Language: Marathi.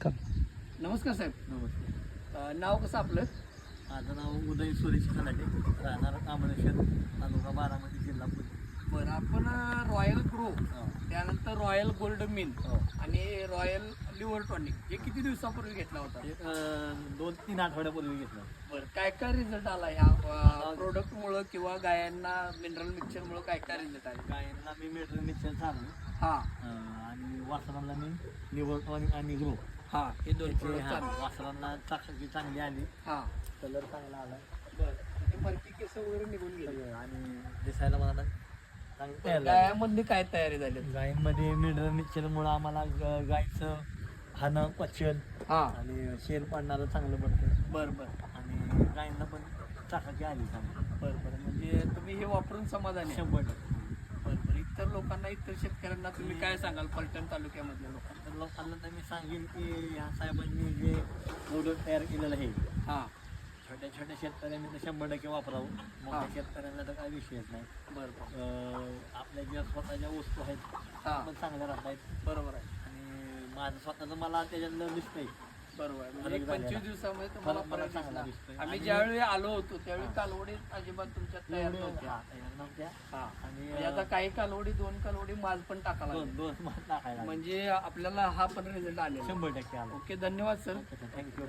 का? नमस्कार साहेब. नमस्कार. नाव कसं आपलं? माझं नाव उदय सुरेश खलाटे, राहणार कांबळेश्वर, तालुका बारामती, जिल्हा पुणे. बरं, आपण रॉयल ग्रो, हो. त्यानंतर रॉयल गोल्ड मिन हो. आणि रॉयल लिव्हर टॉनिक हे किती दिवसापूर्वी घेतला होता? एक 2-3 आठवड्यापूर्वी घेतलं. बरं, काय काय रिझल्ट आला ह्या प्रोडक्टमुळं किंवा गायांना मिनरल मिक्सरमुळं काय काय रिझल्ट आले? गायींना मी मिळतो मिक्सर चालू हां आणि वासरांना मी लिव्हर टॉनिक आणि ग्रो. हां, हे दोन प्रोडक्ट चालू. वासरांना चाकरी चांगली आली, हां, कलर चांगला आला. बरं, ते मरकी केस वगैरे निघून गेले. आणि दिसायला मला चांगलं. गायामध्ये काय तयारी झाली? गायींमध्ये मिनरल मिक्सरमुळं आम्हाला गायचं खाणं पचन हां, आणि शेर पाडणारं चांगलं पडतं. बरं बरं आणि गायींना पण चाकाची आली चांगली. बरं बरं, म्हणजे तुम्ही हे वापरून समाधानी आहे? 100%. बरं बरं, इतर लोकांना, इतर शेतकऱ्यांना तुम्ही काय सांगाल फलटण तालुक्यामधल्या लोकांना? तर लोकांना तर मी सांगेन की ह्या साहेबांनी जे प्रोडक्ट तयार केलेलं आहे, हां, छोट्या छोट्या शेतकऱ्यांनी तर 100% वापरावं. मोठ्या शेतकऱ्यांना तर काही विषयच नाही. बरं बरं, आपल्या ज्या स्वतःच्या वस्तू आहेत हां, पण चांगल्या राहत आहेत. बरोबर आहे, आणि माझं स्वतःचं मला त्याच्यातलं दिसतंय. बरोबर आहे. म्हणजे फरक एक झालेला. 25 दिवसामध्ये तुम्हाला फरक मला फरक चांगला दिसला. दिसतोय. आम्ही आणि- ज्यावेळी आलो होतो त्यावेळी कालवडी अजिबात तुमच्यात तयार नव्हत्या. तयार नव्हत्या. हां, आणि म्हणजे आता काही कालवडी, 2 कालवडी माल पण टाकायला लागले. दोन टाकायला म्हणजे आपल्याला हा पण रिझल्ट आलेला. 100% आलं. ओके, धन्यवाद सर. थँक्यू.